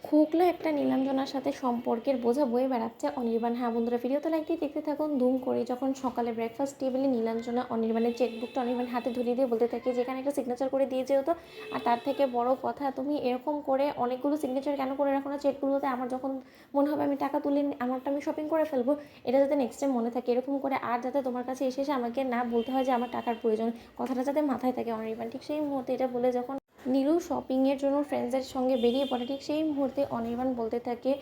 খোকলা একটা নীলাঞ্জনার সাথে সম্পর্কের বোঝা বয়ে বেড়াচ্ছে অনির্বাণ। হ্যাঁ বন্ধুরা, ভিডিওতে লাইক দিয়ে দেখতে থাকুন। ধুম করে যখন সকালে ব্রেকফাস্ট টেবিলে নীলাঞ্জনা অনির্বাণের চেকবুকটা অনির্বাণ হাতে ধরিয়ে দিয়ে বলতে থাকে যেখানে একটা সিগনেচার করে দিয়ে যেহেতু, আর তার থেকে বড় কথা, তুমি এরকম করে অনেকগুলো সিগনেচার কেন করে রাখো না চেকগুলোতে? আমার যখন মনে হবে আমি টাকা তুলে আমারটা আমি শপিং করে ফেলবো, এটা যাতে নেক্সট টাইম মনে থাকে এরকম করে, আর যাতে তোমার কাছে এসে এসে আমাকে না বলতে হয় যে আমার টাকার প্রয়োজন, কথাটা যাতে মাথায় থাকে অনির্বাণ। ঠিক সেই মুহূর্তে এটা বলে যখন নীলু শপিংয়ের জন্য ফ্রেন্ডসদের সঙ্গে বেরিয়ে পড়ে, ঠিক সেই মুহূর্তে অনির্বাণ বলতে থাকে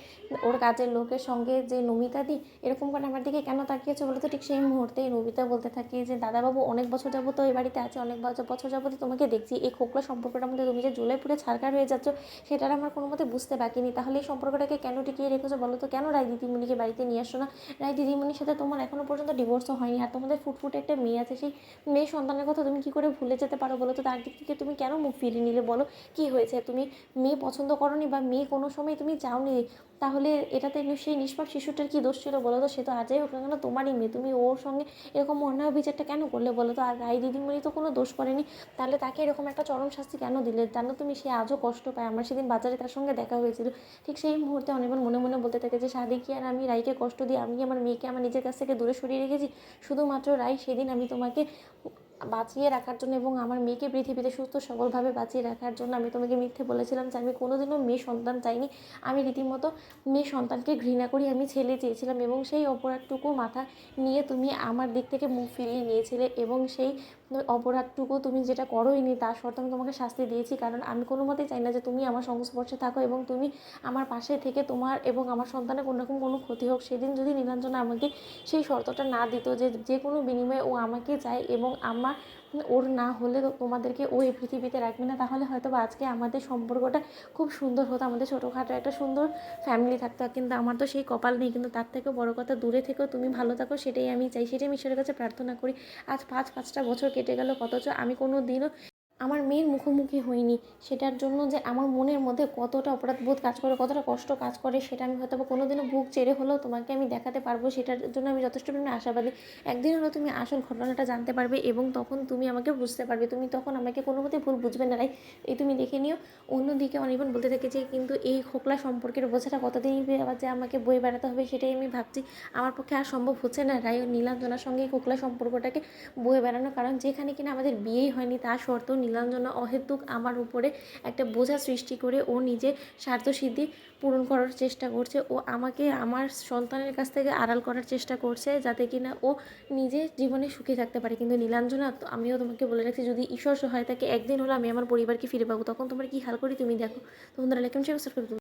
ওর কাজের লোকের সঙ্গে যে নমিতা দি এরকম করে আমার দিকে কেন তাকিয়েছে বলো তো? ঠিক সেই মুহূর্তে নমিতা বলতে থাকে যে দাদাবাবু অনেক বছর যাবো তো এই বাড়িতে আছে, অনেক বছর যাবো তোমাকে দেখছি, এই খোকলা সম্পর্কটার মধ্যে তুমি যে জ্বলে পুড়ে ছারখার হয়ে যাচ্ছ সেটার আমার কোনো মতে বুঝতে বাকি নেই। তাহলে এই সম্পর্কটাকে কেন টিকিয়ে রেখেছো বলো তো? কেন রায় দিদিমণিকে বাড়িতে নিয়ে আসছো না? রায় দিদিমণির সাথে তোমার এখনও পর্যন্ত ডিভোর্সও হয়নি, আর তোমাদের ফুটফুটে একটা মেয়ে আছে, সেই মেয়ে সন্তানের কথা তুমি কী করে ভুলে যেতে পারো বলো তো? তার দিক থেকে তুমি কেন মুখ ফিরিয়ে নিলে বলো? কী হয়েছে? তুমি মেয়ে পছন্দ করোনি বা মেয়ে কোনো সময় তুমি চাওনি, তাহলে এটাতে সেই নিষ্পাপ শিশুটার কী দোষ ছিল বলো তো? সে তো আজই হোক না কেন তোমারই মেয়ে, তুমি ওর সঙ্গে এরকম অন্যায় বিচারটা কেন করলে বলো তো? আর রায় দিদিমণি তো কোনো দোষ করেনি, তাহলে তাকে এরকম একটা চরম শাস্তি কেন দিলে? জানো তুমি সে আজও কষ্ট পায়, আমার সেদিন বাজারে তার সঙ্গে দেখা হয়েছিল। ঠিক সেই মুহূর্তে অনির্বাণ মনে মনে বলতে থাকে যে সাদে কি আর আমি রাইকে কষ্ট দিয়ে আমি আমার মেয়েকে আমার নিজের কাছ থেকে দূরে সরিয়ে রেখেছি শুধুমাত্র রাই সেদিন আমি তোমাকে বাঁচিয়ে রাখার জন্য এবং আমার মেয়েকে পৃথিবীতে সুস্থ সবলভাবে বাঁচিয়ে রাখার জন্য আমি তোমাকে মিথ্যে বলেছিলাম যে আমি কোনোদিনও মেয়ে সন্তান চাইনি, আমি রীতিমতো মেয়ে সন্তানকে ঘৃণা করি, আমি ছেলে চেয়েছিলাম, এবং সেই অপরাধটুকু মাথা নিয়ে তুমি আমার দিক থেকে মুখ ফিরিয়ে নিয়েছিলে, এবং সেই অপরাধটুকু তুমি যেটা করোইনি তার সত্ত্বেও আমি তোমাকে শাস্তি দিয়েছি, কারণ আমি কোনো মতেই চাই না যে তুমি আমার সংস্পর্শে থাকো এবং তুমি আমার পাশে থেকে তোমার এবং আমার সন্তানের কোনোরকম কোনো ক্ষতি হোক। সেদিন যদি নীলাঞ্জনা আমাকে সেই শর্তটা না দিত যে যে কোনো বিনিময়ে ও আমাকে চায় এবং আমার ওর না হলে তো তোমাদেরকে ও এই পৃথিবীতে রাখবে না, তাহলে হয়তো বা আজকে আমাদের সম্পর্কটা খুব সুন্দর হতো, আমাদের ছোটোখাটো একটা সুন্দর ফ্যামিলি থাকতো। কিন্তু আমার তো সেই কপাল নেই, কিন্তু তার থেকেও বড় কথা দূরে থেকেও তুমি ভালো থাকো সেটাই আমি চাই, সেটাই আমি ঈশ্বরের কাছে প্রার্থনা করি। আজ পাঁচটা বছর কেটে গেল, অথচ আমি কোনো দিনও আমার মেয়ের মুখোমুখি হইনি। সেটার জন্য যে আমার মনের মধ্যে কতটা অপরাধবোধ কাজ করে, কতটা কষ্ট কাজ করে, সেটা আমি হয়তো বা কোনোদিনও বুক চেড়ে হলেও তোমাকে আমি দেখাতে পারবো, সেটার জন্য আমি যথেষ্ট পরিমাণে আশাবাদী। একদিন হলেও তুমি আসল ঘটনাটা জানতে পারবে এবং তখন তুমি আমাকে বুঝতে পারবে, তুমি তখন আমাকে কোনো মতে ভুল বুঝবে না। রাই, এই তুমি দেখে নিও। অন্যদিকে অনির্বাণ বলতে থাকে যে কিন্তু এই খোকলা সম্পর্কের বোঝাটা কতদিনই আবার যে আমাকে বয়ে বেড়াতে হবে সেটাই আমি ভাবছি, আমার পক্ষে আর সম্ভব হচ্ছে না রাই ও নীলাঞ্জনার সঙ্গে এই খোকলা সম্পর্কটাকে বয়ে বেড়ানো, কারণ যেখানে কিনা আমাদের বিয়েই হয়নি তা সত্ত্বেও নীলাঞ্জনা অহেতুক আমার উপরে একটা বোঝা সৃষ্টি করে ও নিজের স্বার্থসিদ্ধি পূরণ করার চেষ্টা করছে, ও আমাকে আমার সন্তানের কাছ থেকে আড়াল করার চেষ্টা করছে যাতে কিনা ও নিজের জীবনে সুখী থাকতে পারে। কিন্তু নীলাঞ্জনা, আমিও তোমাকে বলে রাখছি, যদি ঈশ্বর সহায় থাকে একদিন হলো আমি আমার পরিবারকে ফিরে পাবো, তখন তোমার কী হাল করি তুমি দেখো। তো বন্ধুরা, লাইক, শেয়ার, সাবস্ক্রাইব।